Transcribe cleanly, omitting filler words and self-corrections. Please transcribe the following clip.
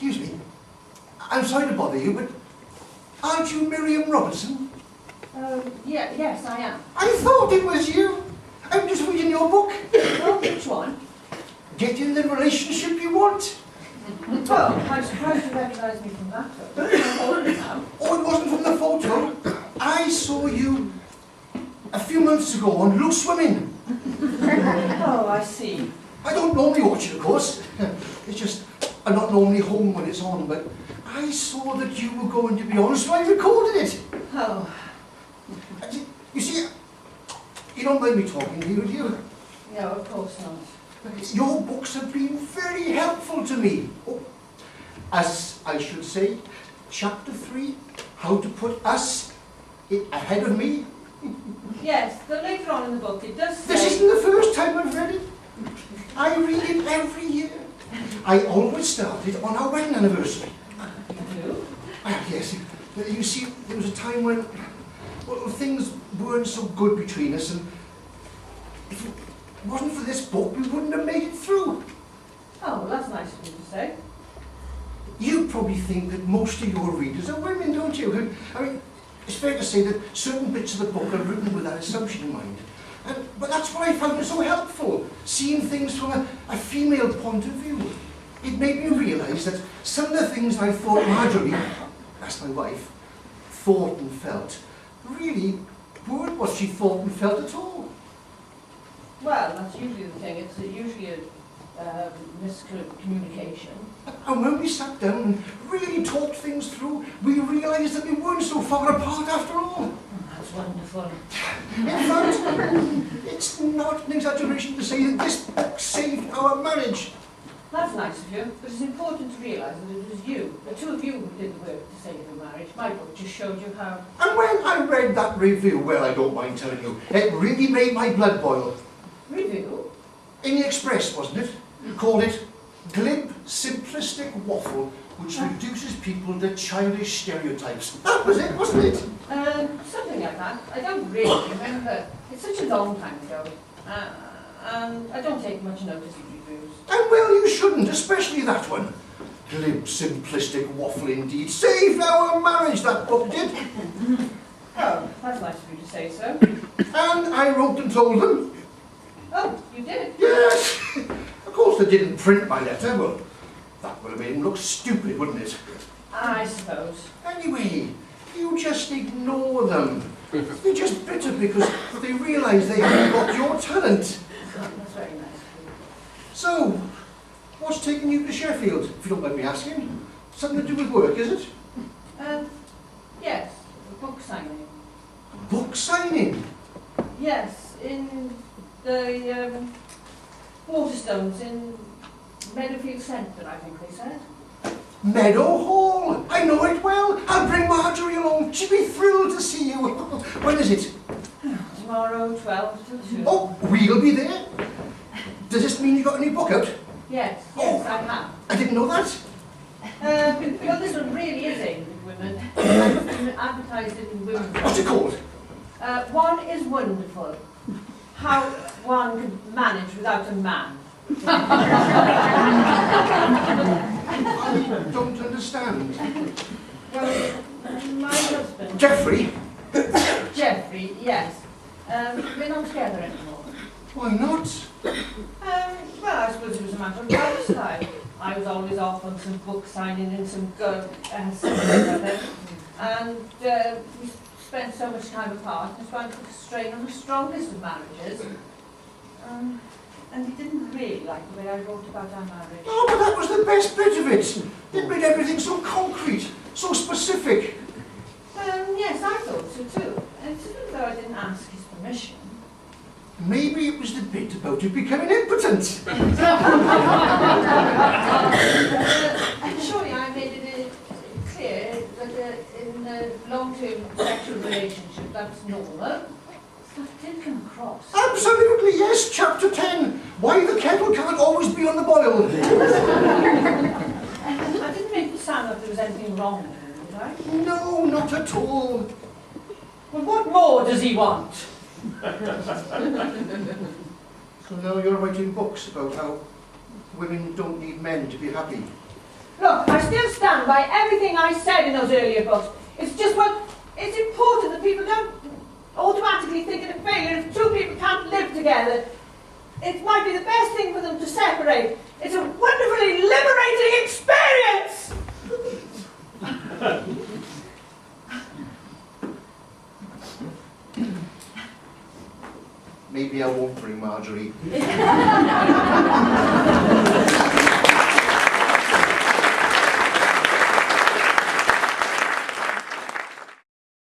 Excuse me. I'm sorry to bother you, but aren't you Miriam Robertson? Yes, I am. I thought it was you. I'm just reading your book. Oh, which one? Getting the relationship you want. Oh, I'm surprised you recognise me from that photo. Oh, it wasn't from the photo. I saw you a few months ago on Loose Women. Oh, I see. I don't normally watch it, of course. It's just I'm not normally home when it's on, but I saw that you were going to be on, so I recorded it. Oh. You see, you don't mind me talking to you, do you? No, of course not. Your books have been very helpful to me. Oh, as I should say, chapter 3, how to put us ahead of me. Yes, but later on in the book it does say... This isn't the first time I've read it. I read it every year. I always started on our wedding anniversary. You do? Well, yes. You see, there was a time when, well, things weren't so good between us, and if it wasn't for this book, we wouldn't have made it through. Oh, well, that's nice of you to say. You probably think that most of your readers are women, don't you? I mean, it's fair to say that certain bits of the book are written with that assumption in mind. But that's what I found so helpful, seeing things from a female point of view. It made me realise that some of the things I thought Marjorie, that's my wife, thought and felt, really weren't what she thought and felt at all. Well, that's usually the thing. It's usually a miscommunication. And when we sat down and really talked things through, we realised that we weren't so far apart after all. That's wonderful. In fact, it's not an exaggeration to say that this book saved our marriage. That's nice of you, but it's important to realise that it was you, the two of you, who did the work to save your marriage. My book just showed you how. And when I read that review, well, I don't mind telling you, it really made my blood boil. Review? In the Express, wasn't it? You called it glib, simplistic waffle, which reduces people to childish stereotypes. That was it, wasn't it? Something like that. I don't really remember. It's such a long time ago. And I don't take much notice of reviews. And well, you shouldn't, especially that one. Glib, simplistic waffle indeed. Saved our marriage, that book did. Oh, that's nice of you to say so. And I wrote and told them. Oh, you did? Yes. Of course they didn't print my letter. Well, that would have made them look stupid, wouldn't it? I suppose. Anyway, you just ignore them. They're just bitter because they realise they haven't got your talent. That's very nice of you. So, what's taking you to Sheffield, if you don't mind me asking? Something to do with work, is it? Yes, a book signing. Book signing? Yes, in the Waterstones in Meadowfield Centre, I think they said. Meadow Hall! I know it well. I'll bring Marjorie along. She'd be thrilled to see you. When is it? Tomorrow, 12 till 2. Oh, we'll be there. Does this mean you got a new book out? Yes, yes, I have. I didn't know that. Well, this one really is aimed at women. I've been advertised it in women's. What's it called? One is wonderful. How one can manage without a man. I don't understand. Well, my husband... Jeffrey? Geoffrey, yes. We're not together anymore. Why not? Well, I suppose it was a matter of lifestyle. I was always off on some book signing and some good something or other. And we spent so much time apart, and it's going to put a strain on the strongest of marriages. And he didn't really like the way I wrote about our marriage. Oh, but that was the best bit of it. It made everything so concrete, so specific. Yes, I thought so too. And it's as though I didn't ask his permission. Maybe it was the bit about you becoming impotent. Surely I made it clear that in a long-term sexual relationship that's normal. That did come across. Absolutely, yes, chapter 10. Why the kettle can't always be on the boil. I didn't make it sound like there was anything wrong with him, did I? No, not at all. Well, what more does he want? So now you're writing books about how women don't need men to be happy. Look, I still stand by everything I said in those earlier books. It's just, well, it's important that people don't automatically think it a failure if two people can't live together. It might be the best thing for them to separate. It's a wonderfully liberating experience! Maybe I won't bring Marjorie.